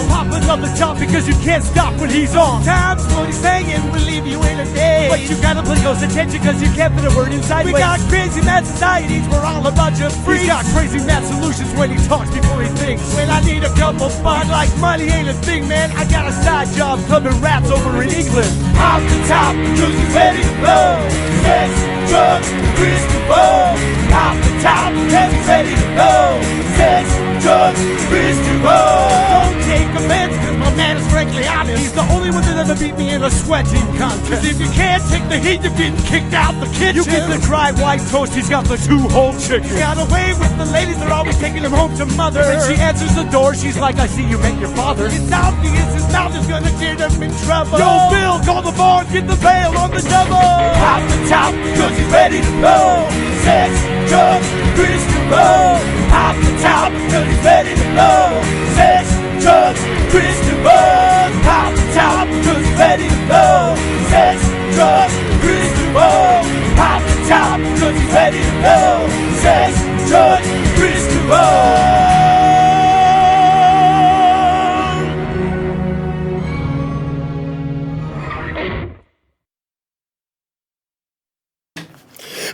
Popping up the top because you can't stop when he's on. Times what he's saying will leave you in a day. But you gotta pay close attention because you can't fit a word inside. We got crazy mad societies, we're all a bunch of freaks. He's got crazy mad solutions when he talks before he thinks. When I need a couple bucks, like money ain't a thing, man. I got a side job clubbing rats over in England. Off the top, cause he's ready to blow. Sex, drugs, Kris DeVold. Off the top, cause he's ready to blow. Sex, drugs, Kris DeVold. Don't take offense, cause my man is frankly honest. He's the only one that ever beat me in a sweating contest. Cause if you can't take the heat, you're getting kicked out the kitchen. You get the dry white toast, he's got the 2-whole chicken. Got away with the ladies, they're always taking him home to mother. When she answers the door, she's like, I see you met your father. It's obvious his mouth is gonna get him in trouble. Yo, Bill, call the bar, get the bail on the double. Off the top, cause he's ready to blow. Sex, drugs, Kris DeVold. Off the top, cause he's ready to blow. Sex, drugs, Kris DeVold. Off the top, cause he's ready to blow. Sex, drugs, Kris DeVold. Off the top, cause he's ready to blow. Sex, drugs, Kris DeVold.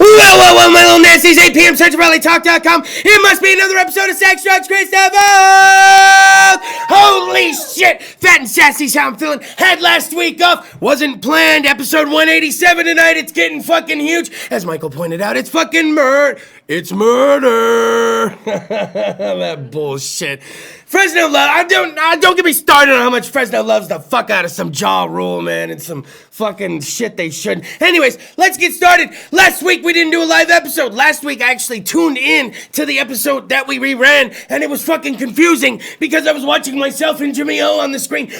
Well, my little nasties, 8 p.m. CentralValleyTalk.com. It must be another episode of Sex Drugs Kris DeVold. Holy shit, fat and sassy's how I'm feeling. Had last week off, wasn't planned. Episode 187 tonight. It's getting fucking huge. As Michael pointed out, it's fucking murder. It's murder. That bullshit. Fresno love. Don't get me started on how much Fresno loves the fuck out of some Ja Rule, man, and some fucking shit they shouldn't. Anyways, let's get started. Last week we didn't do a live episode. Last week I actually tuned in to the episode that we reran, and it was fucking confusing because I was watching myself and Jimmy O on the screen,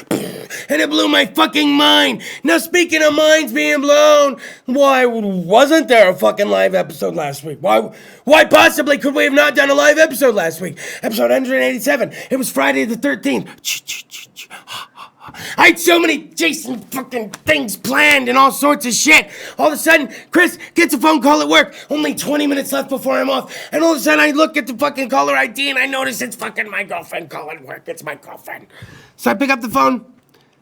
and it blew my fucking mind. Now, speaking of minds being blown, why wasn't there a fucking live episode last week? Why possibly could we have not done a live episode last week? Episode 187. It was Friday the 13th. I had so many Jason fucking things planned and all sorts of shit. All of a sudden, Chris gets a phone call at work. Only 20 minutes left before I'm off. And all of a sudden, I look at the fucking caller ID and I notice it's fucking my girlfriend calling work. It's my girlfriend. So I pick up the phone.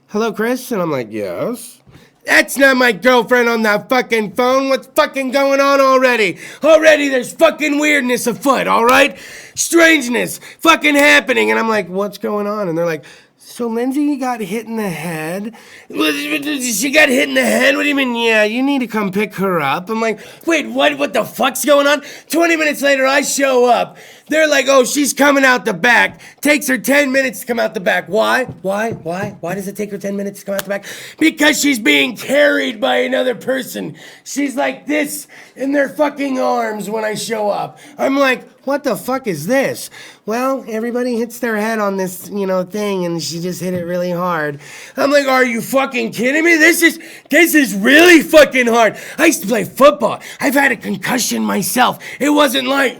Hello, Chris? And I'm like, yes. That's not my girlfriend on the fucking phone. What's fucking going on already? Already there's fucking weirdness afoot, all right? Strangeness fucking happening. And I'm like, what's going on? And they're like, so Lindsay got hit in the head? She got hit in the head? What do you mean? Yeah, you need to come pick her up. I'm like, wait, what the fuck's going on? 20 minutes later, I show up. They're like, oh, she's coming out the back. Takes her 10 minutes to come out the back. Why? Why does it take her 10 minutes to come out the back? Because she's being carried by another person. She's like this in their fucking arms when I show up. I'm like, what the fuck is this? Well, everybody hits their head on this, thing, and she just hit it really hard. I'm like, are you fucking kidding me? This is really fucking hard. I used to play football. I've had a concussion myself. It wasn't like...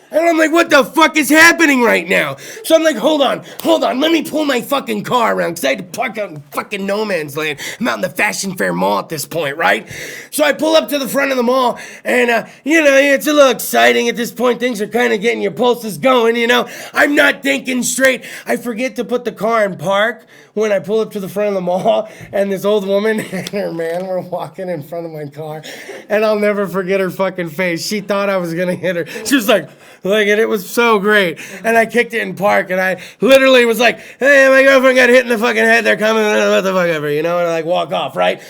And I'm like, what the fuck is happening right now? So I'm like, hold on, let me pull my fucking car around, because I had to park out in fucking no man's land. I'm out in the Fashion Fair Mall at this point, right? So I pull up to the front of the mall, and, it's a little exciting at this point. Things are kind of getting your pulses going, I'm not thinking straight. I forget to put the car in park when I pull up to the front of the mall, and this old woman and her man were walking in front of my car, and I'll never forget her fucking face. She thought I was going to hit her. She was like, and it was so great. And I kicked it in park, and I literally was like, hey, my girlfriend got hit in the fucking head. They're coming, what the fuck ever, and I walk off, right?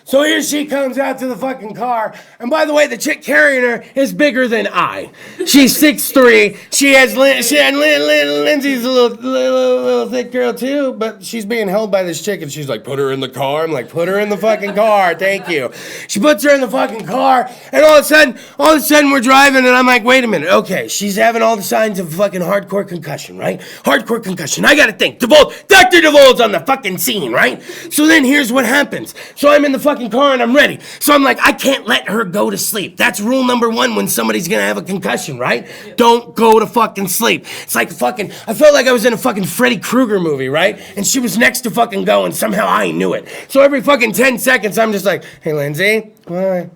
So here she comes out to the fucking car. And by the way, the chick carrying her is bigger than I. She's 6'3". She had Lindsay's a little thick girl too, but she's being held by this chick, and she's like, put her in the car. I'm like, put her in the fucking car. Thank you. She puts her in the fucking car, and all of a sudden we're driving, and I'm like, wait a minute. Okay, she's having all the signs of fucking hardcore concussion, right? Hardcore concussion. I gotta think. DeVold, Dr. DeVold's on the fucking scene, right? So then here's what happens. So I'm in the fucking car and I'm ready. So I'm like, I can't let her go to sleep. That's rule number 1 when somebody's gonna have a concussion, right? Don't go to fucking sleep. It's like I felt like I was in a fucking Freddy Krueger movie, right? And she was next to fucking go, and somehow I knew it. So every fucking 10 seconds, I'm just like, hey, Lindsay, what?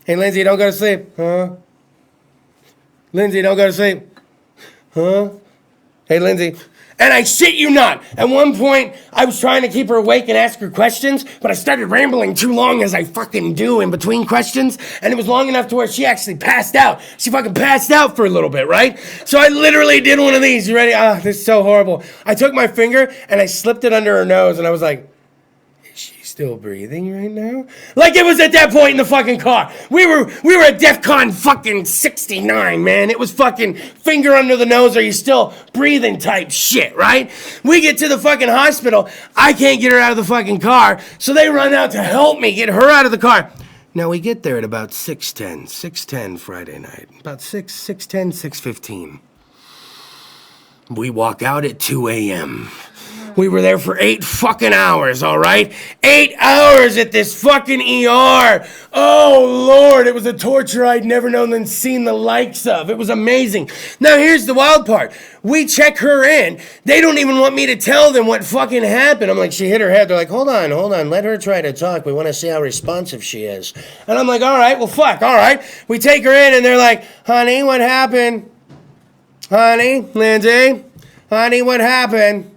Hey, Lindsay, don't go to sleep, huh? Lindsay, don't go to sleep, huh? Hey, Lindsay. And I shit you not, at one point, I was trying to keep her awake and ask her questions, but I started rambling too long, as I fucking do in between questions, and it was long enough to where she actually passed out. She fucking passed out for a little bit, right? So I literally did one of these. You ready? This is so horrible. I took my finger and I slipped it under her nose, and I was like, is she still breathing right now? Like it was at that point in the fucking car. We were at DEFCON fucking 69, man. It was fucking finger under the nose, are you still breathing type shit, right? We get to the fucking hospital. I can't get her out of the fucking car, so they run out to help me get her out of the car. Now we get there at about 6:10 Friday night. About 6:10, 6:15. We walk out at 2 a.m. We were there for 8 fucking hours, all right? 8 hours at this fucking ER. Oh, Lord, it was a torture I'd never known and seen the likes of. It was amazing. Now, here's the wild part. We check her in. They don't even want me to tell them what fucking happened. I'm like, she hit her head. They're like, hold on. Let her try to talk. We want to see how responsive she is. And I'm like, all right, well, fuck, all right. We take her in, and they're like, honey, what happened? Honey, Lindsay? Honey, what happened?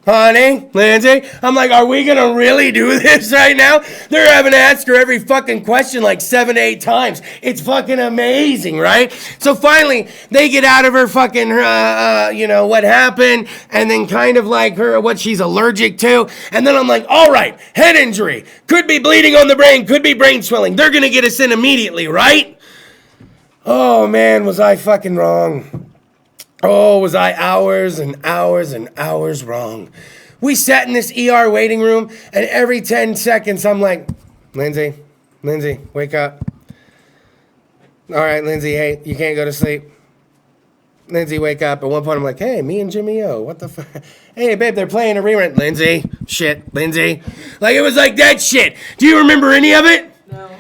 Honey, Lindsay? I'm like, are we gonna really do this right now? They're having to ask her every fucking question like 7 to 8 times. It's fucking amazing, right? So finally, they get out of her fucking, what happened, and then kind of like what she's allergic to. And then I'm like, all right, head injury. Could be bleeding on the brain, could be brain swelling. They're gonna get us in immediately, right? Oh man, was I fucking wrong. Oh, was I hours and hours and hours wrong. We sat in this ER waiting room, and every 10 seconds, I'm like, Lindsay, wake up. All right, Lindsay, hey, you can't go to sleep. Lindsay, wake up. At one point, I'm like, hey, me and Jimmy O, what the fuck? Hey, babe, they're playing a rerun. Lindsay, shit, Lindsay. Like, it was like that shit. Do you remember any of it?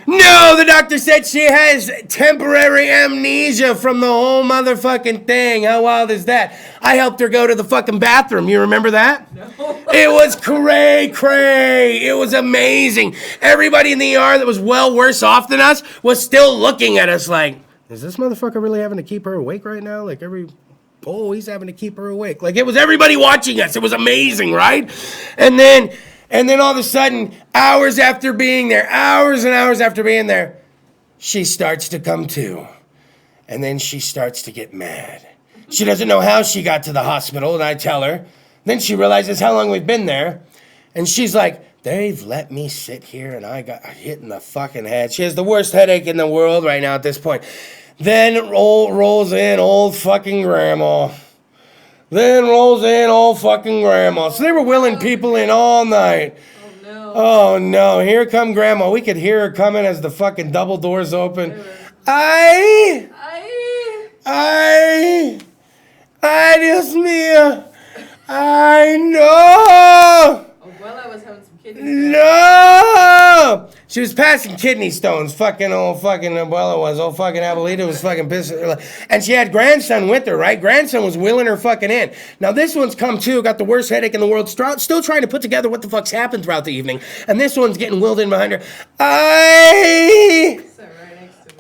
No, the doctor said she has temporary amnesia from the whole motherfucking thing. How wild is that? I helped her go to the fucking bathroom. You remember that? No. It was cray. It was amazing. Everybody in the ER that was well worse off than us was still looking at us like, is this motherfucker really having to keep her awake right now? Like he's having to keep her awake. Like it was everybody watching us. It was amazing, right? And then all of a sudden, hours and hours after being there, she starts to come to. And then she starts to get mad. She doesn't know how she got to the hospital, and I tell her. Then she realizes how long we've been there. And she's like, they've let me sit here, and I got hit in the fucking head. She has the worst headache in the world right now at this point. Then rolls in old fucking grandma. So they were wheeling people in all night. Oh no, here come grandma. We could hear her coming as the fucking double doors open. Dios mío. I know. Abuela was having some kidney stones. No! She was passing kidney stones. Fucking old fucking Abuela was. Old fucking Abuelita was fucking pissed. And she had grandson with her, right? Grandson was wheeling her fucking in. Now this one's come too, got the worst headache in the world, still trying to put together what the fuck's happened throughout the evening. And this one's getting wheeled in behind her.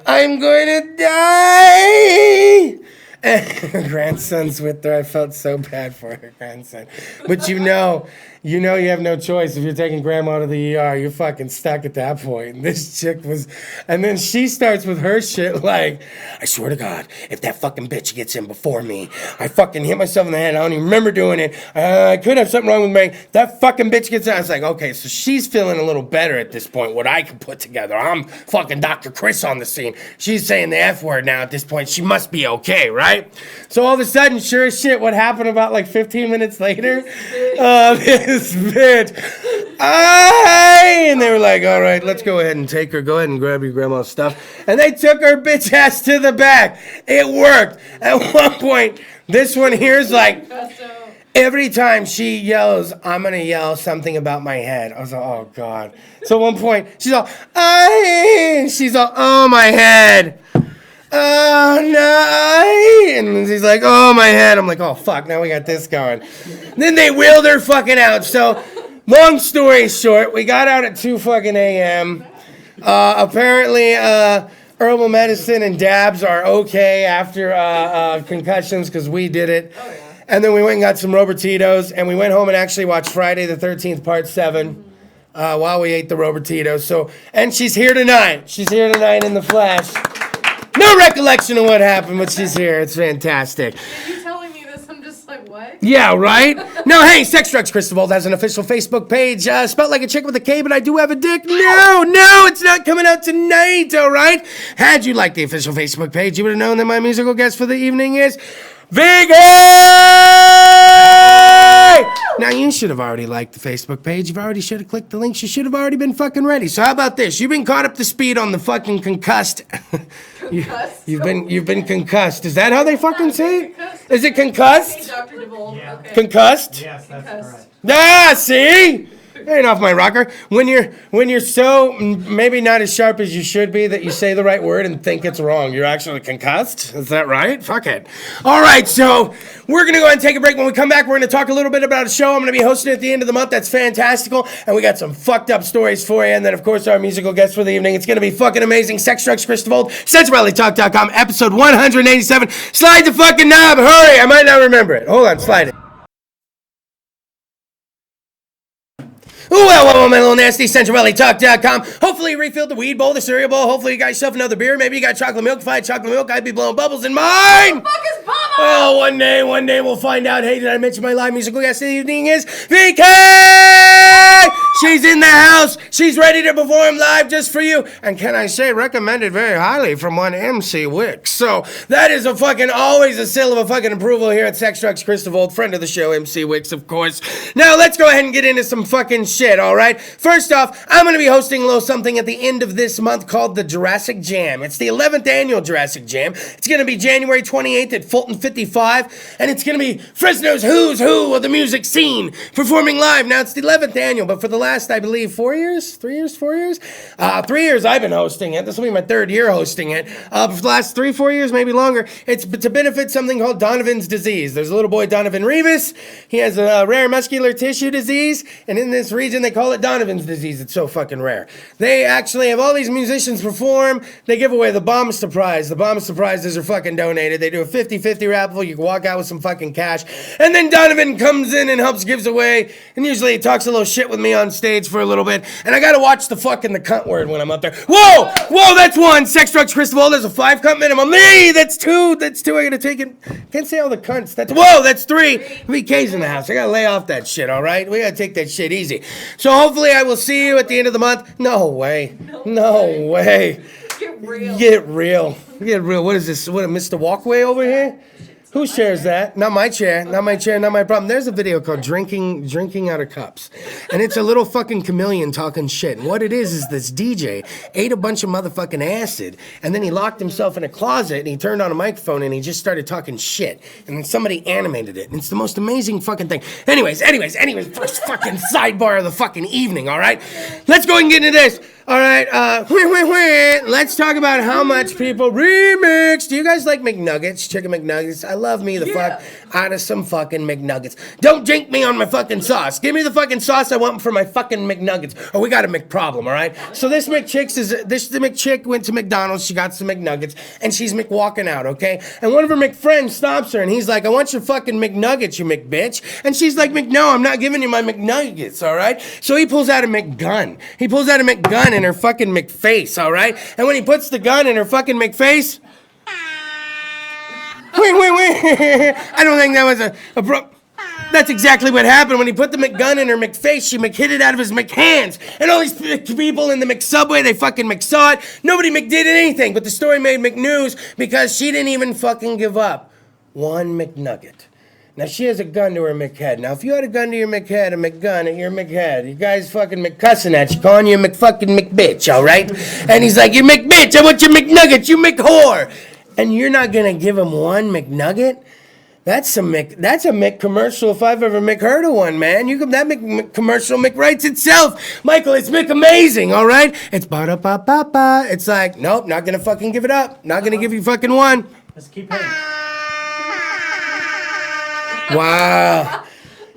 I'm going to die! And her grandson's with her. I felt so bad for her grandson. But you know you have no choice. If you're taking grandma to the ER, you're fucking stuck at that point. And this chick was, and then she starts with her shit like, I swear to God, if that fucking bitch gets in before me, I fucking hit myself in the head. I don't even remember doing it. I could have something wrong with me. That fucking bitch gets in. I was like, okay, so she's feeling a little better at this point, what I can put together. I'm fucking Dr. Kris on the scene. She's saying the F word now at this point. She must be okay, right? So all of a sudden, sure as shit, what happened about like 15 minutes later? This bitch. And they were like, all right, let's go ahead and take her. Go ahead and grab your grandma's stuff. And they took her bitch ass to the back. It worked. At one point, this one here's like, every time she yells, I'm going to yell something about my head. I was like, oh, God. So at one point, she's all, oh, my head. Oh, no. And she's like, oh, my head. I'm like, oh, fuck, now we got this going. Then they wheeled her fucking out. So, long story short, we got out at 2 fucking a.m. Apparently, herbal medicine and dabs are okay after concussions because we did it. Oh, yeah. And then we went and got some Robertitos, and we went home and actually watched Friday the 13th, Part 7, while we ate the Robertitos. So, and she's here tonight. She's here tonight in the flesh. No recollection of what happened, but she's here. It's fantastic. You telling me this, I'm just like, what? Yeah, right? No, hey, Sex Drugs Kris DeVold has an official Facebook page, spelled like a chick with a K, but I do have a dick. No, it's not coming out tonight, all right? Had you liked the official Facebook page, you would have known that my musical guest for the evening is Vicky! Now, you should have already liked the Facebook page. You've already should have clicked the links. You should have already been fucking ready. So how about this? You've been caught up to speed on the fucking concussed. You've been concussed. Is that how they fucking say it? Is it concussed? Dr. DeVold. Yeah. Okay. Concussed? Yes, that's correct. Ah, see? Ain't off my rocker. When you're so maybe not as sharp as you should be that you say the right word and think it's wrong, you're actually concussed? Is that right? Fuck it. All right, so we're going to go ahead and take a break. When we come back, we're going to talk a little bit about a show I'm going to be hosting at the end of the month. That's fantastical. And we got some fucked up stories for you. And then, of course, our musical guest for the evening. It's going to be fucking amazing. Sex Drugs Kris DeVold, SensibilityTalk.com, episode 187. Slide the fucking knob. Hurry. I might not remember it. Hold on. Slide it. Ooh, well, my little nasty, SensibilityTalk.com. Hopefully you refilled the weed bowl, the cereal bowl. Hopefully you got yourself another beer. Maybe you got chocolate milk. If I had chocolate milk, I'd be blowing bubbles in mine. What the fuck is Papa? Oh, one day we'll find out. Hey, did I mention my live musical guest of the evening is Vicky? She's in the house. She's ready to perform live just for you. And can I say, recommended very highly from one MC Wicks. So that is a fucking always a seal of a fucking approval here at Sex Drugs Kris DeVold, friend of the show, MC Wicks, of course. Now let's go ahead and get into some fucking shit, all right? First off, I'm going to be hosting a little something at the end of this month called the Jurassic Jam. It's the 11th annual Jurassic Jam. It's going to be January 28th at Fulton 55, and it's going to be Fresno's who's who of the music scene performing live. Now, it's the 11th annual, but for the last, I believe, 4 years? 3 years? 4 years? 3 years I've been hosting it. This will be my third year hosting it. For the last 3-4 years, maybe longer, it's to benefit something called Donovan's disease. There's a little boy, Donovan Revis. He has a rare muscular tissue disease, and in this region, they call it Donovan's disease. It's so fucking rare. They actually have all these musicians perform. They give away the bombest of prize. The bombest of prizes are fucking donated. They do a 50-50 raffle. You can walk out with some fucking cash. And then Donovan comes in and helps gives away. And usually he talks a little shit with me on stage for a little bit. And I gotta watch the fucking the cunt word when I'm up there. Whoa! Whoa, that's one. Sex Drugs Kris DeVold, there's a 5 cunt minimum. Me, that's 2. That's 2. I gotta take it. Can't say all the cunts. Whoa, that's 3. VK's in the house. I gotta lay off that shit, all right? We gotta take that shit easy. So hopefully I will see you at the end of the month. No way. No way. Get real. Get real. Get real. What is this? What, Mr. Walkway over here? Who shares that? Not my chair. Not my chair. Not my problem. There's a video called Drinking Out of Cups. And it's a little fucking chameleon talking shit. And what it is this DJ ate a bunch of motherfucking acid. And then he locked himself in a closet and he turned on a microphone and he just started talking shit. And then somebody animated it. And it's the most amazing fucking thing. Anyways, first fucking sidebar of the fucking evening, all right? Let's go and get into this. All right, let's talk about how much people remix. Do you guys like McNuggets, chicken McNuggets? I love me the fuck out of some fucking McNuggets. Don't jink me on my fucking sauce. Give me the fucking sauce I want for my fucking McNuggets. Or we got a McProblem, all right? So this McChick went to McDonald's. She got some McNuggets, and she's McWalking out, okay? And one of her McFriends stops her, and he's like, I want your fucking McNuggets, you McBitch. And she's like, no, I'm not giving you my McNuggets, all right? So he pulls out a McGun. He pulls out a McGun in her fucking McFace, all right? And when he puts the gun in her fucking McFace... Wait. I don't think that was That's exactly what happened. When he put the McGun in her McFace, she hit it out of his McHands. And all these people in the McSubway, they fucking McSaw it. Nobody McDid anything, but the story made McNews because she didn't even fucking give up one McNugget. Now, she has a gun to her McHead. Now, if you had a gun to your McHead, a McGun at your McHead, you guys fucking McCussing at you, calling you a McFucking McBitch, all right? And he's like, you McBitch, I want your McNuggets, you McWhore. And you're not going to give him one McNugget? That's a Mick commercial if I've ever heard of one, man. That Mick commercial writes itself. Michael, it's Mick amazing, all right? It's ba-da-ba-ba-ba. It's like, nope, not going to fucking give it up. Not going to give you fucking one. Let's keep hitting. Wow.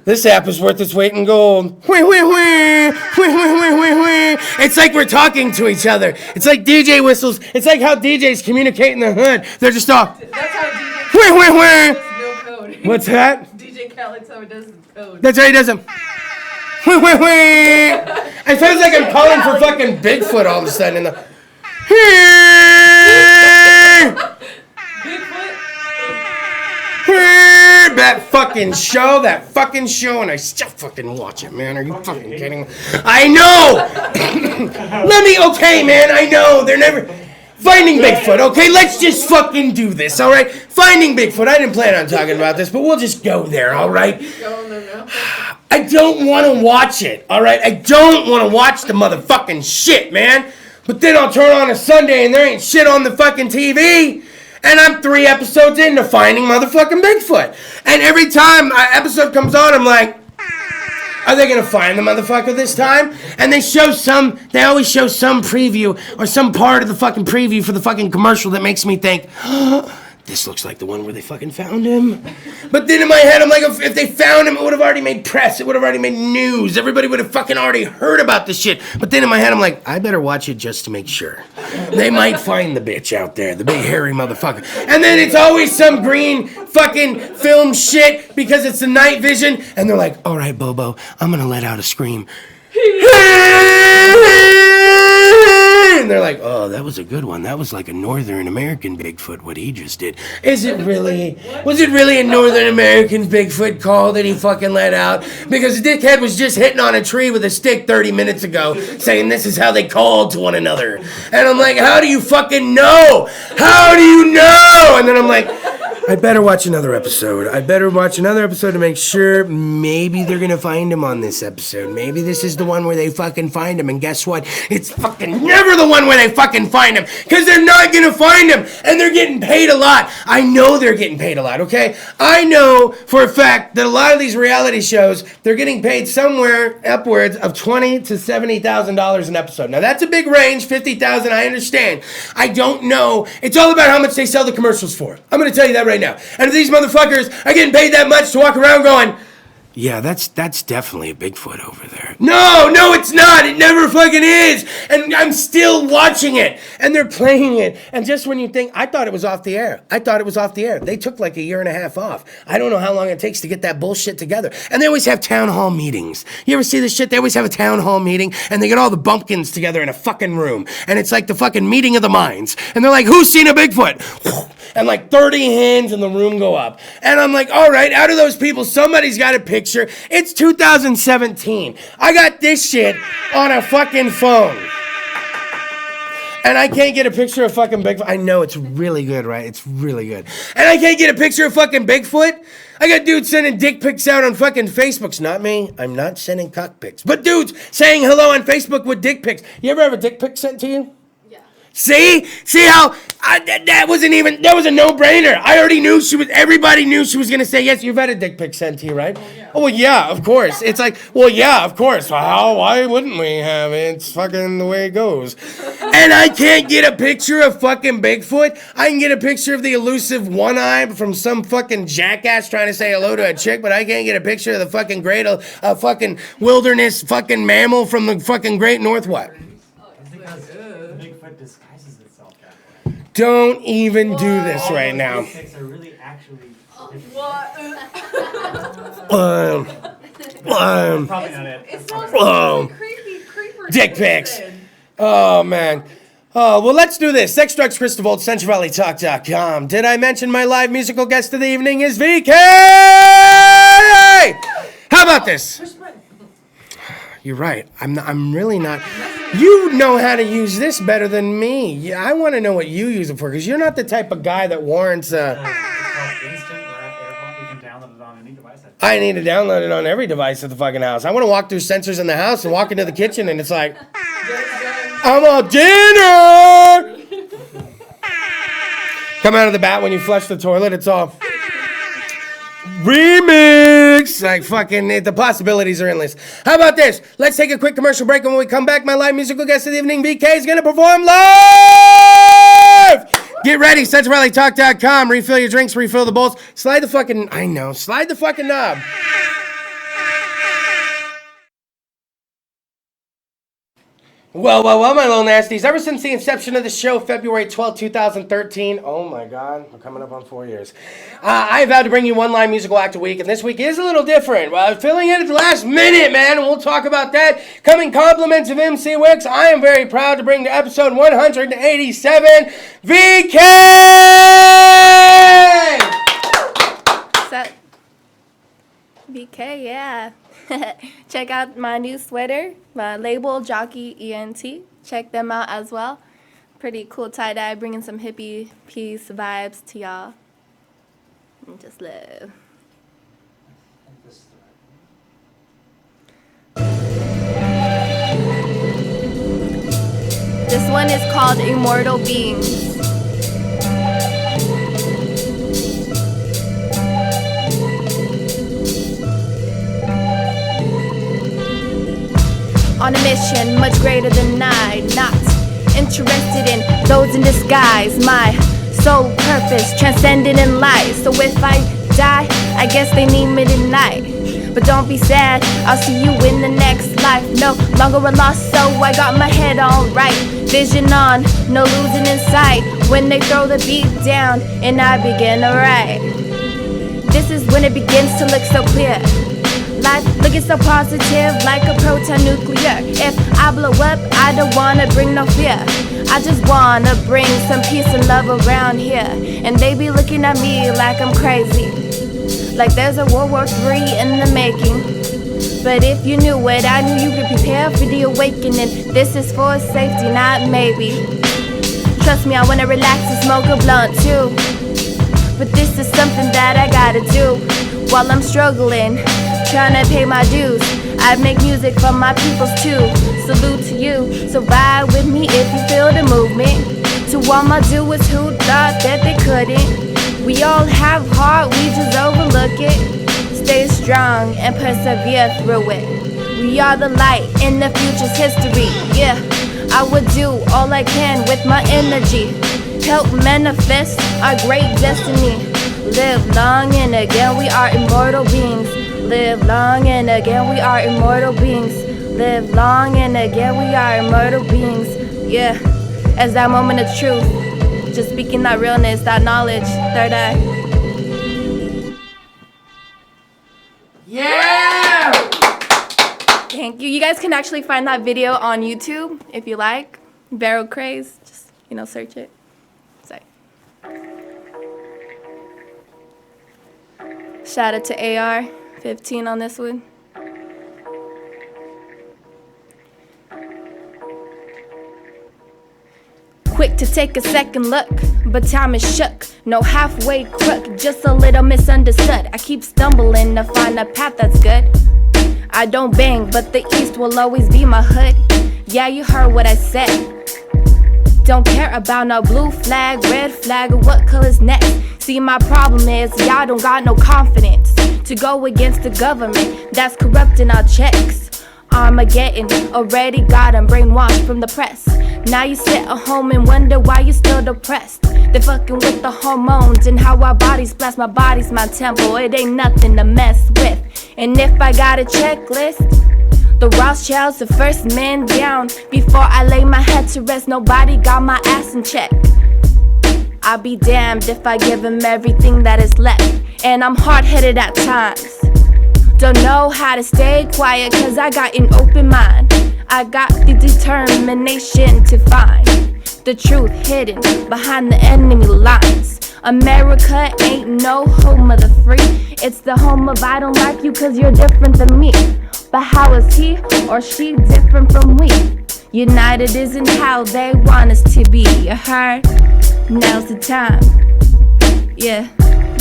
This app is worth its weight in gold. It's like we're talking to each other. It's like DJ whistles. It's like how DJs communicate in the hood. They're just all. That's how DJ does no code. What's that? DJ Khaled's how it does his code. That's how he does them. It sounds like I'm calling for fucking Bigfoot all of a sudden. In the Bigfoot? that fucking show, and I still fucking watch it, man. Are you fucking kidding me? I know. Okay, man. I know they're never. Finding Bigfoot, okay? Let's just fucking do this, all right? Finding Bigfoot. I didn't plan on talking about this, but we'll just go there, all right? I don't want to watch it, all right? I don't want to watch the motherfucking shit, man. But then I'll turn on a Sunday and there ain't shit on the fucking TV. And I'm 3 episodes into Finding motherfucking Bigfoot. And every time an episode comes on, I'm like, are they gonna find the motherfucker this time? And they always show some preview or some part of the fucking preview for the fucking commercial that makes me think, this looks like the one where they fucking found him. But then in my head, I'm like, if they found him, it would have already made press. It would have already made news. Everybody would have fucking already heard about this shit. But then in my head, I'm like, I better watch it just to make sure. They might find the bitch out there, the big hairy motherfucker. And then it's always some green fucking film shit because it's the night vision. And they're like, all right, Bobo, I'm gonna let out a scream. And they're like, oh, that was a good one. That was like a Northern American Bigfoot, what he just did. Was it really a Northern American Bigfoot call that he fucking let out? Because the dickhead was just hitting on a tree with a stick 30 minutes ago, saying this is how they called to one another. And I'm like, how do you fucking know? How do you know? And then I'm like, I better watch another episode. To make sure maybe they're gonna find him on this episode. Maybe this is the one where they fucking find him. And guess what? It's fucking never the one where they fucking find him. Because they're not gonna find him. And they're getting paid a lot. I know they're getting paid a lot, okay? I know for a fact that a lot of these reality shows, they're getting paid somewhere upwards of $20,000 to $70,000 an episode. Now that's a big range, $50,000, I understand. I don't know. It's all about how much they sell the commercials for. I'm gonna tell you that right now. And if these motherfuckers are getting paid that much to walk around going, yeah, that's definitely a Bigfoot over there. No, it's not. It never fucking is. And I'm still watching it. And they're playing it. And just when you think, I thought it was off the air. They took like a year and a half off. I don't know how long it takes to get that bullshit together. And they always have town hall meetings. You ever see this shit? They always have a town hall meeting and they get all the bumpkins together in a fucking room. And it's like the fucking meeting of the minds. And they're like, who's seen a Bigfoot? And like 30 hands in the room go up. And I'm like, all right, out of those people, somebody's got a picture. It's 2017. I got this shit on a fucking phone. And I can't get a picture of fucking Bigfoot. I know it's really good, right? It's really good. And I can't get a picture of fucking Bigfoot. I got dudes sending dick pics out on fucking Facebooks. Not me. I'm not sending cock pics. But dudes saying hello on Facebook with dick pics. You ever have a dick pic sent to you? See how that was a no-brainer. I already knew everybody knew she was going to say yes. You've had a dick pic sent to you, right? Oh, yeah, of course. It's like, well, yeah, of course. Why wouldn't we have it? It's fucking the way it goes. And I can't get a picture of fucking Bigfoot. I can get a picture of the elusive one-eye from some fucking jackass trying to say hello to a chick, but I can't get a picture of the fucking great fucking wilderness fucking mammal from the fucking great north. What? Disguises itself that way. Don't even do this right now. Pics are really actually probably not it. It's supposed to be creepy creeper. Dick pics. Oh man. Oh, well, let's do this. Sex, Drugs, Kris DeVold, CentralValleyTalk.com. Did I mention my live musical guest of the evening is VK? How about this? You're right. I'm really not. You know how to use this better than me. Yeah, I want to know what you use it for, because you're not the type of guy that warrants It's called Instant Rap Airphone. You can download it on any device. I need to download it on every device at the fucking house. I want to walk through sensors in the house and walk into the kitchen and it's like, I'm on dinner! Come out of the bat when you flush the toilet, it's all remix! Like fucking, the possibilities are endless. How about this? Let's take a quick commercial break, and when we come back, my live musical guest of the evening, VK, is going to perform live! Get ready, CentralValleyTalk.com. Refill your drinks, refill the bowls. Slide the fucking knob. Well, my little nasties. Ever since the inception of the show, February 12, 2013, oh my God, we're coming up on 4 years. I have vowed to bring you one live musical act a week, and this week is a little different. Well, I'm filling in at the last minute, man, and we'll talk about that. Coming compliments of MC Wicks, I am very proud to bring to episode 187, VK! What's up? VK, yeah. Check out my new sweater, my label Jockey ENT. Check them out as well. Pretty cool tie-dye, bringing some hippie peace vibes to y'all. And just love. This one is called Immortal Beings. On a mission much greater than I, not interested in those in disguise. My sole purpose transcendent in light. So if I die, I guess they need me tonight. But don't be sad, I'll see you in the next life. No longer a loss, so I got my head on right. Vision on, no losing in sight. When they throw the beat down and I begin to write. This is when it begins to look so clear. Life looking so positive like a proton nuclear. If I blow up, I don't wanna bring no fear. I just wanna bring some peace and love around here. And they be looking at me like I'm crazy, like there's a World War III in the making. But if you knew it, I knew you could prepare for the awakening. This is for safety, not maybe. Trust me, I wanna relax and smoke a blunt too. But this is something that I gotta do while I'm struggling, trying to pay my dues. I make music for my peoples too. Salute to you, so vibe with me if you feel the movement. To all my doers who thought that they couldn't. We all have heart, we just overlook it. Stay strong and persevere through it. We are the light in the future's history. Yeah, I would do all I can with my energy. Help manifest our great destiny. Live long and again we are immortal beings. Live long and again we are immortal beings. Live long and again we are immortal beings. Yeah, as that moment of truth, just speaking that realness, that knowledge, third eye. Yeah! Thank you. You guys can actually find that video on YouTube if you like. Barrel Craze, just, search it. Sorry. Shout out to AR-15 on this one. Quick to take a second look, but time is shook. No halfway crook, just a little misunderstood. I keep stumbling to find a path that's good. I don't bang, but the East will always be my hood. Yeah, you heard what I said. Don't care about no blue flag, red flag, or what color's next. See, my problem is y'all don't got no confidence to go against the government that's corrupting our checks. Armageddon already got 'em brainwashed from the press. Now you sit at home and wonder why you're still depressed. They're fucking with the hormones and how our bodies bless. My body's my temple, it ain't nothing to mess with. And if I got a checklist, the Rothschilds the first man down. Before I lay my head to rest, nobody got my ass in check. I'll be damned if I give him everything that is left. And I'm hard-headed at times. Don't know how to stay quiet cause I got an open mind. I got the determination to find the truth hidden behind the enemy lines. America ain't no home of the free. It's the home of I don't like you cause you're different than me. But how is he or she different from we? United isn't how they want us to be. You heard? Now's the time. Yeah,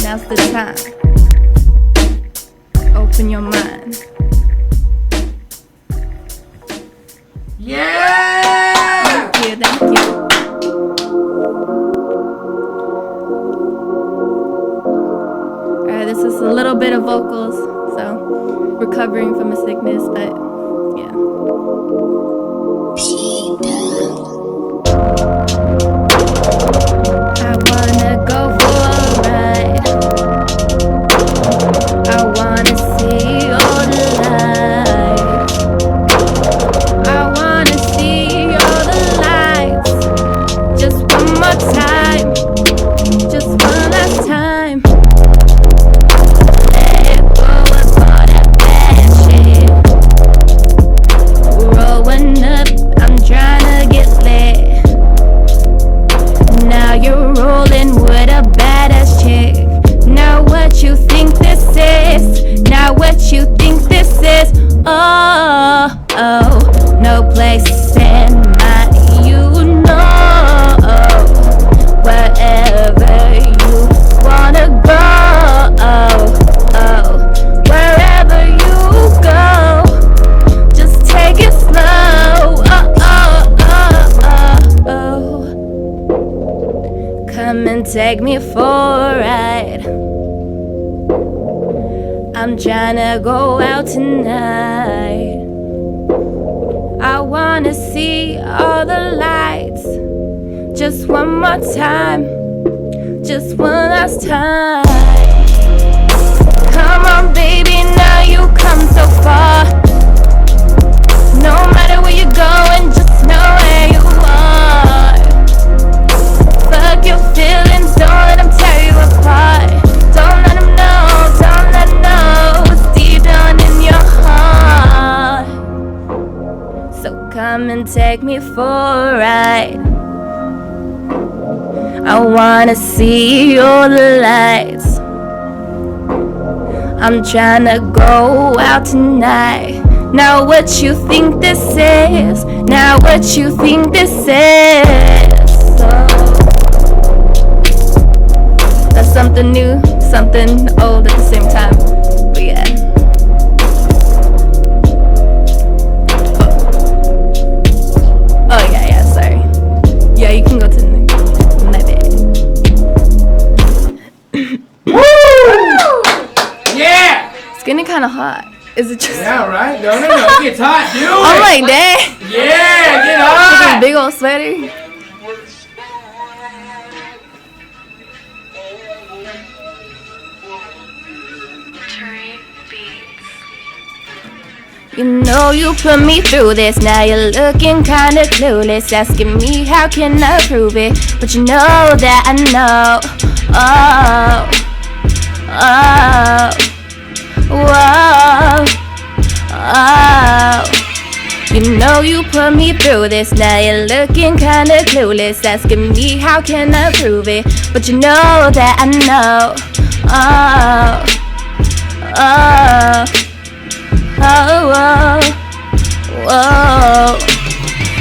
now's the time. Open your mind. Yeah! Thank you, thank you. Alright, this is a little bit of vocals, so recovering from a sickness, but yeah. I wanna go for a ride. I wanna see all the light. I wanna see take me for a ride. I'm tryna go out tonight. I wanna see all the lights. Just one more time, just one last time. Come on, baby, now you come so far. No matter where you're going, just know where you are. Fuck your feelings, don't let them tear you apart. Don't let them know what's deep down in your heart. So come and take me for a ride. I wanna see all the lights. I'm tryna go out tonight. Now what you think this is? Now what you think this is? So, that's something new, something old at the same time. But yeah. Oh yeah, sorry. Yeah, you can go to the my bed. Yeah! It's getting kinda hot. Is it just Yeah, right? No, it gets hot, dude! I'm like, dang. Yeah, get With hot! this big old sweater. You know you put me through this. Now you're looking kinda clueless, asking me how can I prove it, but you know that I know. Oh, whoa, oh. You know you put me through this. Now you're looking kinda clueless, asking me how can I prove it, but you know that I know. Oh, whoa.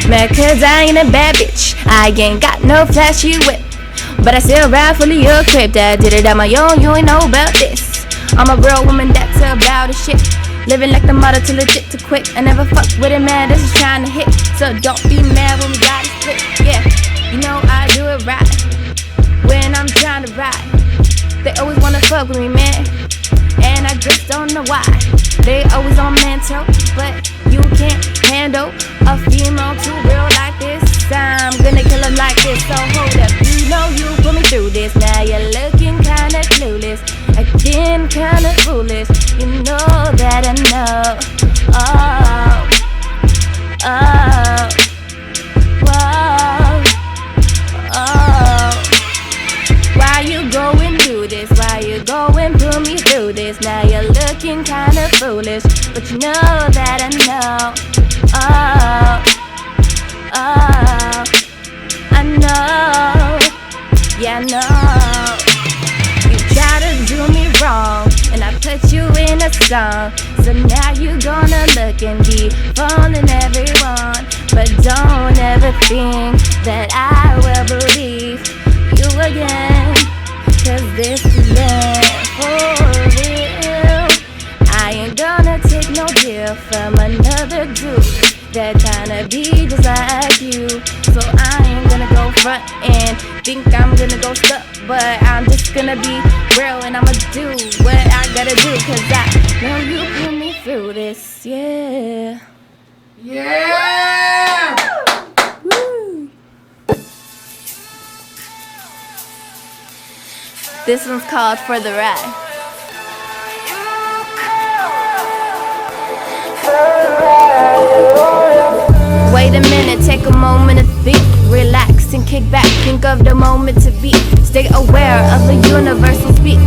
Mad cause I ain't a bad bitch, I ain't got no flashy whip, but I still ride fully equipped. I did it on my own, you ain't know about this. I'm a real woman that's about a shit, living like the mother too legit to quit. I never fuck with a man that's just trying to hit, so don't be mad when we got it split. Yeah, you know I do it right when I'm trying to ride. They always wanna fuck with me, man, and I just don't know why. They always on mental, but you can't handle a female too real like this. I'm gonna kill them like this, so hold up. You know you put me through this. Now you're looking kinda clueless, acting kinda foolish. You know that I know. Oh. Why you going through this? Why you going put me through this? Now you're looking kinda foolish, but you know that I know. I know. Yeah, I know. You try to do me wrong, and I put you in a song. So now you gonna look and keep fooling everyone, but don't ever think that I will believe you again, cause this is for real. I ain't gonna take no deal from another dude that tryna be just like you. So I ain't gonna go front and think I'm gonna go stuck, but I'm just gonna be real and I'ma do what I gotta do, cause I know you put me through this, yeah. Yeah! Woo. This one's called For the Ride. Wait a minute, take a moment to think, relax and kick back, think of the moment to be. Stay aware of the universal speak.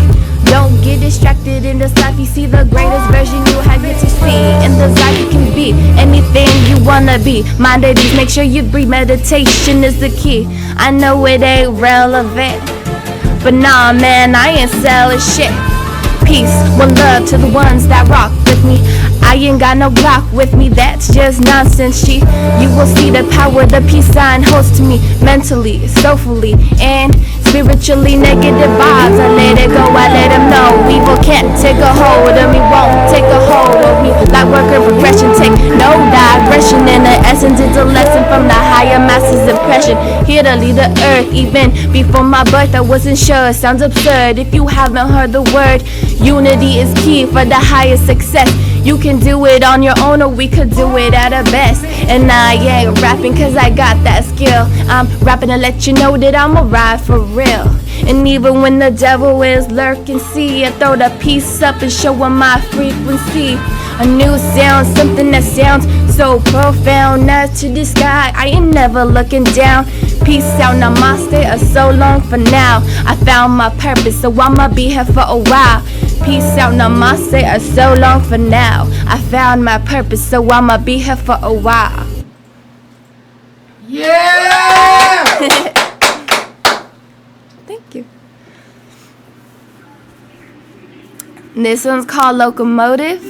Don't get distracted in this life, you see the greatest version you have yet to see. In this life you can be anything you wanna be. Mind at ease, make sure you breathe, meditation is the key. I know it ain't relevant, but nah man, I ain't selling shit. Peace, one love to the ones that rock with me. I ain't got no block with me, that's just nonsense shit. You will see the power the peace sign holds to me, mentally, soulfully, and spiritually. Negative vibes, I let it go, I let them know. Evil can't take a hold of me, won't take a hold of me. Like worker progression, take no digression. In the essence, it's a lesson from the higher master's impression. here to lead the earth. Even before my birth, I wasn't sure. Sounds absurd if you haven't heard the word. Unity is key for the highest success. You can do it on your own, or we could do it at our best. And I ain't rapping cause I got that skill. I'm rapping to let you know that I'm a ride for real. And even when the devil is lurking, see, I throw the piece up and show him my frequency. A new sound, something that sounds so profound. Not to the sky, I ain't never looking down. Peace out, namaste, or so long for now. I found my purpose, so I'ma be here for a while. Peace out, namaste, or so long for now. I found my purpose, so I'ma be here for a while. Yeah! Thank you. This one's called Locomotive.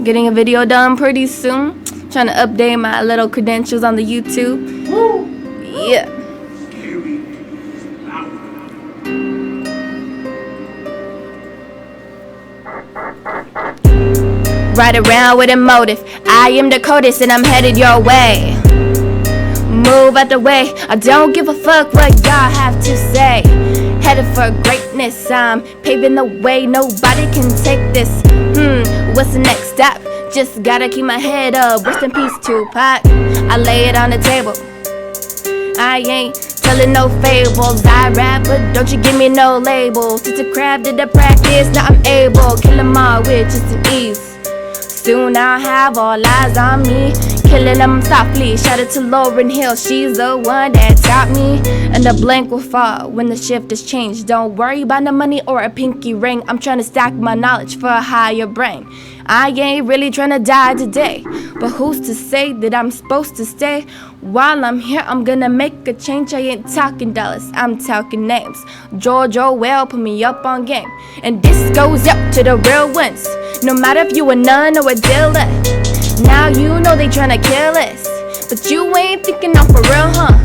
Getting a video done pretty soon. Trying to update my little credentials on the YouTube. Woo. Yeah. Ride around with a motive. I am the coldest and I'm headed your way. Move out the way. I don't give a fuck what y'all have to say. Headed for greatness. I'm paving the way. Nobody can take this. What's the next step? Just gotta keep my head up. Rest in peace, Tupac. I lay it on the table. I ain't telling no fables. I rap, but don't you give me no label. Since the crab did the practice, now I'm able. Kill 'em all with just an ease. Soon I'll have all eyes on me. Killing them softly. Shout out to Lauryn Hill, she's the one that taught me. And the blank will fall when the shift is changed. Don't worry about the money or a pinky ring. I'm trying to stack my knowledge for a higher brain. I ain't really trying to die today, but who's to say that I'm supposed to stay? While I'm here, I'm gonna make a change. I ain't talking dollars, I'm talking names. George Orwell put me up on game, and this goes up to the real ones. No matter if you a nun or a dealer, now you know they tryna kill us, but you ain't thinking I'm for real, huh?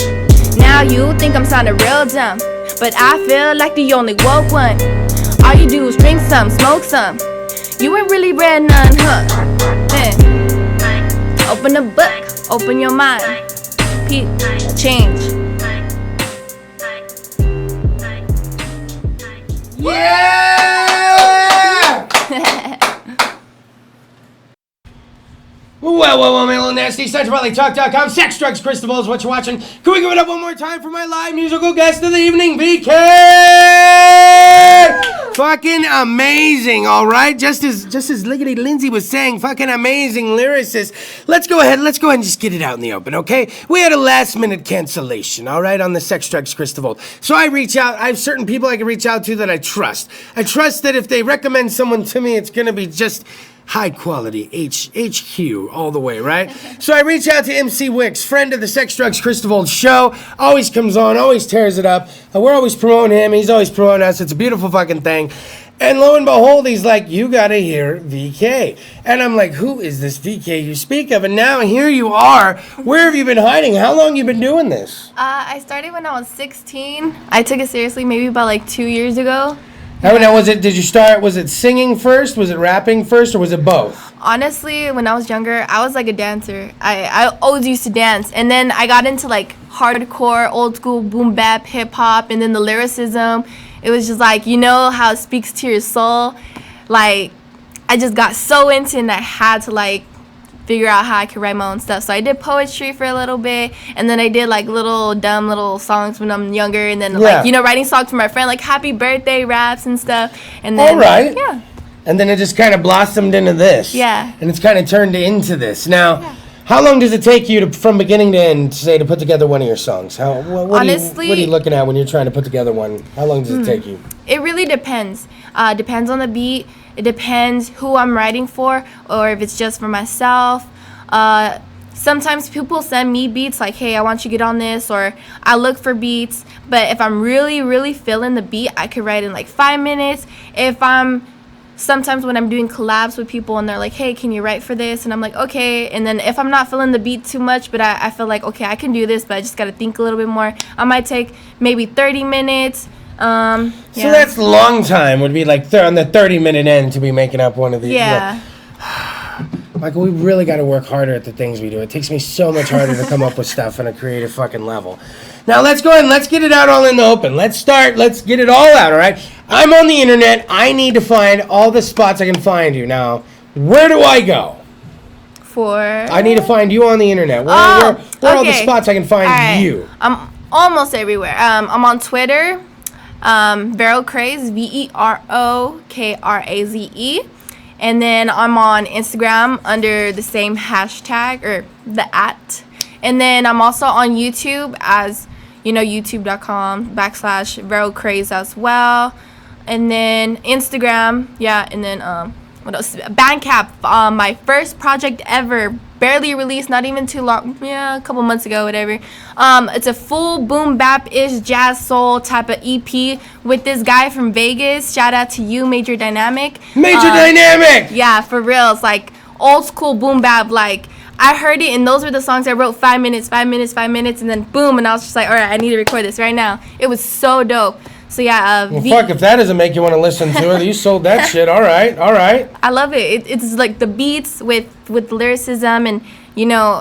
Now you think I'm sounding real dumb, but I feel like the only woke one. All you do is drink some, smoke some. You ain't really read none, huh? Open the book, open your mind. Peep, change. Yeah! Well, my little nasty. SexRallyTalk.com. Sex, drugs, Kris DeVold is what you're watching. Can we give it up one more time for my live musical guest of the evening, VK? Fucking amazing, all right? Just as Liggity Lindsay was saying, fucking amazing lyricist. Let's go ahead and just get it out in the open, okay? We had a last-minute cancellation, all right, on the Sex, drugs, Kris DeVold. So I reach out. I have certain people I can reach out to that I trust. I trust that if they recommend someone to me, it's gonna be just high quality, HQ all the way, right? So I reach out to MC Wicks, friend of the Sex, Drugs, Kris DeVold show. Always comes on, always tears it up. We're always promoting him. He's always promoting us. It's a beautiful fucking thing. And lo and behold, he's like, you gotta hear VK. And I'm like, who is this VK you speak of? And now here you are. Where have you been hiding? How long you been doing this? I started when I was 16. I took it seriously maybe about like 2 years ago. Now, was it singing first? Was it rapping first? Or was it both? Honestly, when I was younger, I was like a dancer. I always used to dance. And then I got into like hardcore, old school, boom bap, hip hop, and then the lyricism. It was just like, you know how it speaks to your soul? Like, I just got so into it and I had to like figure out how I could write my own stuff. So I did poetry for a little bit, and then I did like dumb little songs when I'm younger, and then like, you know, writing songs for my friend, like happy birthday raps and stuff. And then, all right. Yeah. And then it just kind of blossomed into this. Yeah. And it's kind of turned into this. Now, how long does it take you from beginning to end, say, to put together one of your songs? Honestly, what are you looking at when you're trying to put together one? How long does it take you? It really depends. Depends on the beat. It depends who I'm writing for, or if it's just for myself. Sometimes people send me beats like, hey, I want you to get on this, or I look for beats. But if I'm really, really feeling the beat, I could write in like 5 minutes. Sometimes when I'm doing collabs with people and they're like, hey, can you write for this? And I'm like, okay. And then if I'm not feeling the beat too much, but I feel like, okay, I can do this, but I just got to think a little bit more, I might take maybe 30 minutes. So that's a long time, would be like on the 30-minute end to be making up one of these. Yeah. Michael, we really got to work harder at the things we do. It takes me so much harder to come up with stuff on a creative fucking level. Now let's go ahead and let's get it out all in the open. Let's get it all out, all right? I'm on the internet. I need to find all the spots I can find you. Now, where do I go? I need to find you on the internet. Where are all the spots I can find you? I'm almost everywhere. I'm on Twitter, VeroKraze, VeroKraze. And then I'm on Instagram under the same hashtag or the @. And then I'm also on YouTube as, youtube.com/VeroKraze as well. And then Instagram, and then what else? Bandcamp, my first project ever, barely released, not even too long, a couple months ago, whatever. It's a full boom bap-ish jazz soul type of EP with this guy from Vegas. Shout out to you, Major Dynamic. Dynamic! Yeah, for real. It's like old school boom bap. Like, I heard it, and those were the songs I wrote 5 minutes, and then boom, and I was just like, all right, I need to record this right now. It was so dope. So yeah, fuck, if that doesn't make you want to listen to it, you sold that shit. All right. I love it. It's like the beats with lyricism, and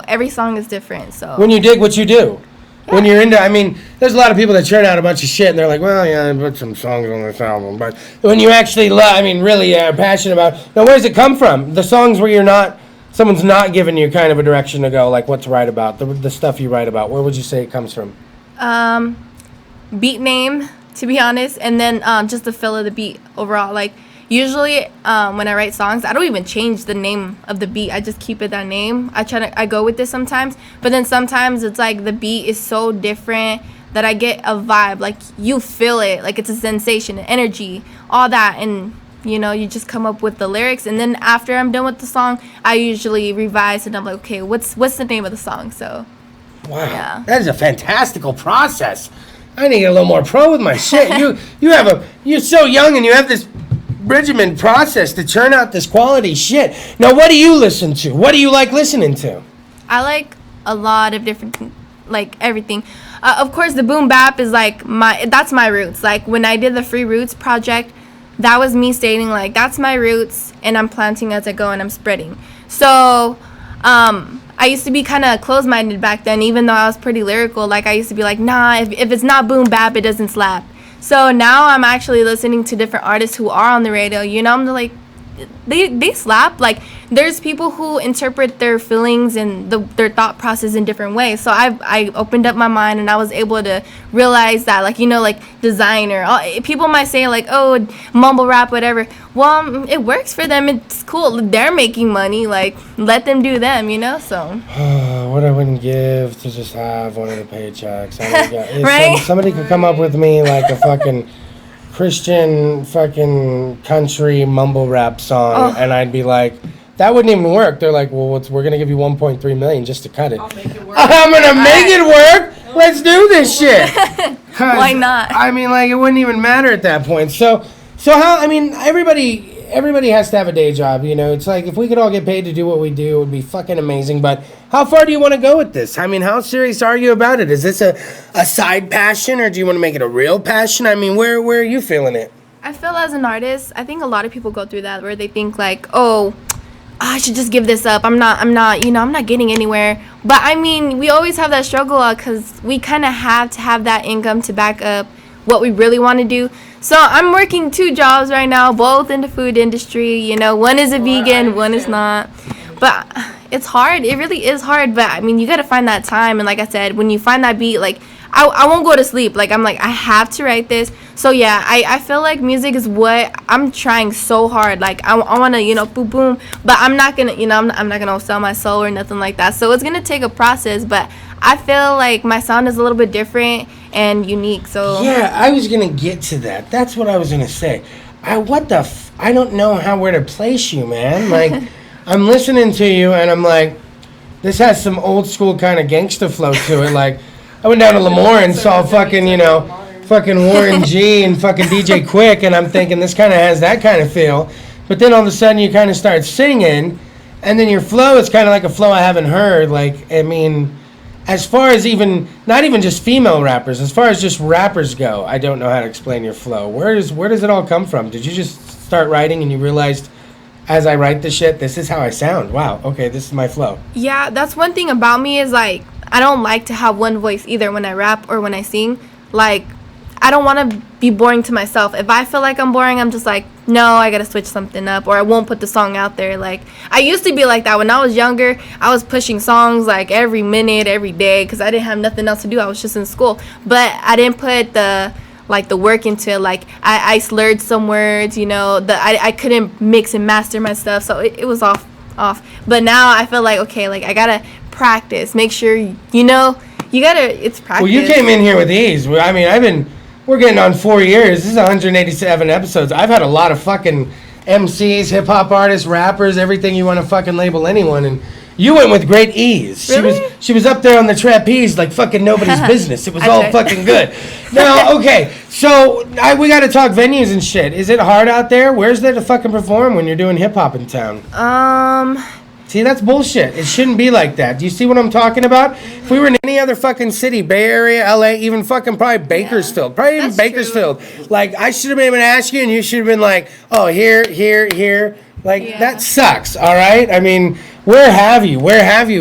every song is different. So when you dig what you do, when you're into, there's a lot of people that churn out a bunch of shit and they're like, well, yeah, I put some songs on this album, but when you actually really are passionate about. Now, where does it come from? The songs where someone's not giving you kind of a direction to go, like what to write about, the stuff you write about. Where would you say it comes from? Beat name, to be honest, and then just the feel of the beat overall. Like, usually when I write songs, I don't even change the name of the beat. I just keep it that name. I go with this sometimes, but then sometimes it's like the beat is so different that I get a vibe. Like, you feel it, like it's a sensation, an energy, all that, and you just come up with the lyrics, and then after I'm done with the song, I usually revise, and I'm like, okay, what's the name of the song? So, wow, yeah. That is a fantastical process. I need to get a little more pro with my shit. You're so young and you have this regimen process to churn out this quality shit. Now, what do you listen to? What do you like listening to? I like a lot of different, like everything. Of course, the boom bap is like that's my roots. Like when I did the Free Roots project, that was me stating like that's my roots, and I'm planting as I go and I'm spreading. So, I used to be kind of closed-minded back then, even though I was pretty lyrical. Like, I used to be like, nah, if it's not boom bap, it doesn't slap. So now I'm actually listening to different artists who are on the radio. I'm like, they slap. Like, there's people who interpret their feelings and their thought process in different ways. So I opened up my mind, and I was able to realize that, like, like designer. People might say, like, oh, mumble rap, whatever. Well, it works for them. It's cool. They're making money. Like, let them do them, so. What I wouldn't give to just have one of the paychecks. Right? Somebody could come up with me like a fucking Christian fucking country mumble rap song, and I'd be like, that wouldn't even work. They're like, well, we're going to give you $1.3 million just to cut it. I'll make it work. I'm going to make it work. Let's do this shit. Why not? It wouldn't even matter at that point. So how, everybody has to have a day job, It's like, if we could all get paid to do what we do, it would be fucking amazing. But how far do you want to go with this? How serious are you about it? Is this a side passion, or do you want to make it a real passion? Where are you feeling it? I feel as an artist, I think a lot of people go through that where they think like, oh, I should just give this up. I'm not getting anywhere. But we always have that struggle because we kind of have to have that income to back up what we really want to do. So I'm working 2 jobs right now, both in the food industry. One is a vegan, one is not. But it's hard. It really is hard. But you got to find that time. And like I said, when you find that beat, like I won't go to sleep. Like I'm like, I have to write this. So yeah, I feel like music is what I'm trying so hard. Like I want to, boom, boom. But I'm not gonna, I'm not gonna sell my soul or nothing like that. So it's gonna take a process. But I feel like my sound is a little bit different and unique. So yeah, I was gonna get to that. That's what I was gonna say. I don't know where to place you, man. Like I'm listening to you and I'm like, this has some old school kind of gangster flow to it. Like I went down to Lemoore and saw fucking Warren G and fucking DJ Quick, and I'm thinking this kind of has that kind of feel. But then all of a sudden you kind of start singing, and then your flow is kind of like a flow I haven't heard. Like as far as not even just female rappers, as far as just rappers go, I don't know how to explain your flow. Where does it all come from? Did you just start writing and you realized, as I write this shit, this is how I sound? Wow, okay, this is my flow. Yeah, that's one thing about me is like, I don't like to have one voice either when I rap or when I sing. Like, I don't want to be boring to myself. If I feel like I'm boring, I'm just like, no, I gotta switch something up, or I won't put the song out there. Like, I used to be like that when I was younger. I was pushing songs like every minute, every day, because I didn't have nothing else to do. I was just in school, but I didn't put the work into it. Like, I slurred some words, you know. I couldn't mix and master my stuff, so it was off. But now I feel like, okay, like I gotta practice. Make sure you know you gotta. It's practice. Well, you came in here with ease. I mean, we're getting on 4 years. This is 187 episodes. I've had a lot of fucking MCs, hip hop artists, rappers, everything you want to fucking label anyone, and you went with great ease. Really? She was up there on the trapeze like fucking nobody's business. It was all fucking good. Now, okay, so we got to talk venues and shit. Is it hard out there? Where's there to fucking perform when you're doing hip hop in town? See, that's bullshit. It shouldn't be like that. Do you see what I'm talking about? If we were in any other fucking city, Bay Area, LA, even fucking probably Bakersfield, probably even Bakersfield, like, I should have been able to ask you and you should have been like, oh, here. Like, that sucks, all right? I mean, where have you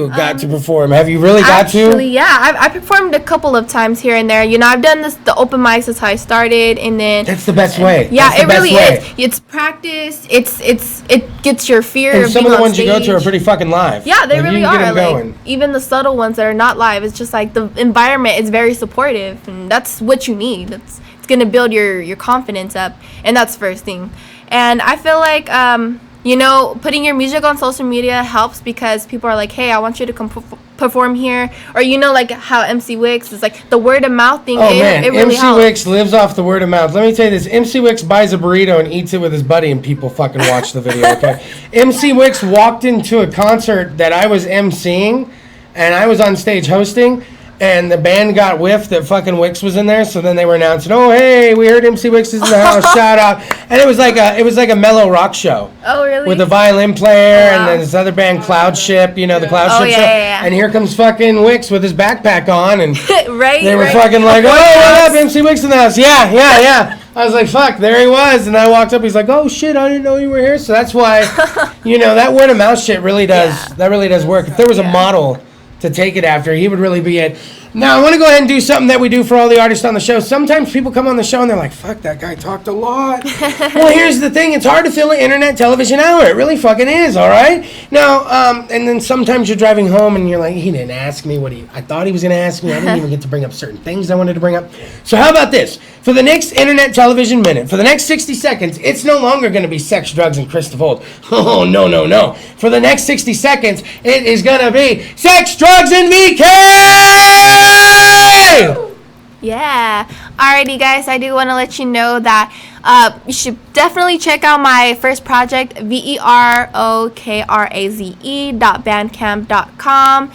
got to perform? Have you really got to? Actually, yeah. I performed a couple of times here and there. You know, I've done the open mics. That's how I started, and then... That's the best way. Yeah, it really is. It's practice. It gets your fear and of some being of the on ones stage. you go to are pretty fucking live. Yeah, they really are. Like, going. even the subtle ones that are not live, it's just like the environment is very supportive, and that's what you need. It's going to build your confidence up, and that's first thing. And I feel like... you know, putting your music on social media helps because people are like, hey, I want you to come perform here. Or, you know, like how MC Wix is like the word of mouth thing. Oh, man. It really MC helps. Wix lives off the word of mouth. Let me tell you this. MC Wix buys a burrito and eats it with his buddy and people fucking watch the video, okay? MC Wix walked into a concert that I was emceeing and I was on stage hosting. And the band got whiffed that fucking Wix was in there, so then they were announcing, "Oh, hey, we heard MC Wix is in the house, shout out!" And it was like a mellow rock show. Oh, really? With a violin player Wow. and then this other band, Cloud Ship, you know, the Cloud Ship show. Yeah. And here comes fucking Wix with his backpack on, and right. they were fucking like, "Oh, what up, MC Wix in the house?" Yeah. I was like, "Fuck!" There he was, and I walked up. He's like, "Oh shit, I didn't know you were here." So that's why, you know, that word of mouth shit really does. Yeah. That really does work. If there was a model to take it after, he would really be it. Now, I want to go ahead and do something that we do for all the artists on the show. Sometimes people come on the show and they're like, fuck, that guy talked a lot. Well, here's the thing. It's hard to fill an internet television hour. It really fucking is, all right? Now, and then sometimes you're driving home and you're like, he didn't ask me what I thought he was going to ask me. I didn't even get to bring up certain things I wanted to bring up. So how about this? For the next internet television minute, for the next 60 seconds, it's no longer going to be sex, drugs, and Kris DeVold. Oh, no. For the next 60 seconds, it is going to be sex, drugs, and VK! Yeah. Alrighty, guys. I do want to let you know that you should definitely check out my first project, verokraze.bandcamp.com,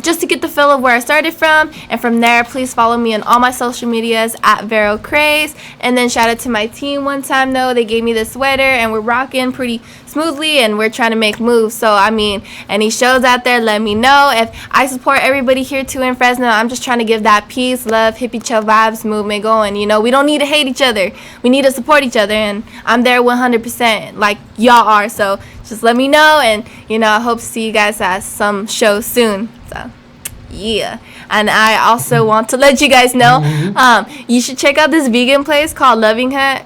just to get the feel of where I started from. And from there, please follow me on all my social medias at verokraze. And then shout out to my team one time, though. They gave me this sweater, and we're rocking pretty smoothly, and we're trying to make moves. So, I mean, any shows out there, let me know. If I support everybody here, too, in Fresno, I'm just trying to give that peace, love, hippie chill vibes movement going. You know, we don't need to hate each other. We need to support each other, and I'm there 100% like y'all are. So just let me know, and you know, I hope to see you guys at some show soon. So yeah. And I also want to let you guys know, you should check out this vegan place called Loving Hut.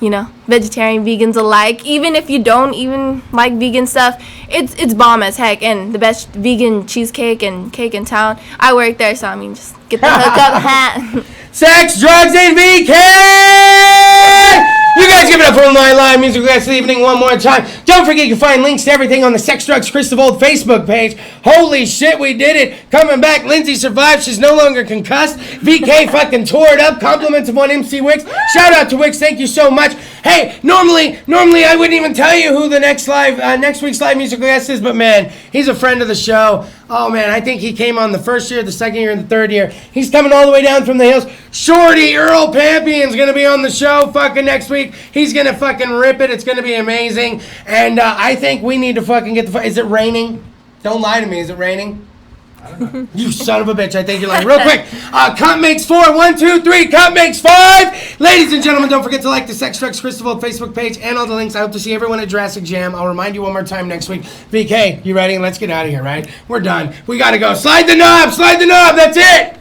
You know, vegetarian, vegans alike. Even if you don't even like vegan stuff, it's bomb as heck, and the best vegan cheesecake and cake in town. I work there, so I mean, just get the hookup hat. Sex, drugs, and VK! You guys give it up for my live music class this evening one more time. Don't forget you can find links to everything on the Sex, Drugs, Kris DeVold Facebook page. Holy shit, we did it. Coming back, Lindsay survived. She's no longer concussed. VK fucking tore it up. Compliments of one MC Wix. Shout out to Wix. Thank you so much. Hey, normally I wouldn't even tell you who the next week's live music guest is, but man, he's a friend of the show. Oh man, I think he came on the first year, the second year, and the third year. He's coming all the way down from the hills. Shorty Earl Pampion's gonna be on the show fucking next week. He's gonna fucking rip it. It's gonna be amazing. And I think we need to fucking get is it raining? Don't lie to me. Is it raining? You son of a bitch. I think you're lying. Real quick. Cunt makes 4. 1, 2, 3. Cunt makes 5. Ladies and gentlemen, don't forget to like the Sex Drugs Kris DeVold Facebook page and all the links. I hope to see everyone at Jurassic Jam. I'll remind you one more time next week. VK, you ready? Let's get out of here, right? We're done. We got to go. Slide the knob. Slide the knob. That's it.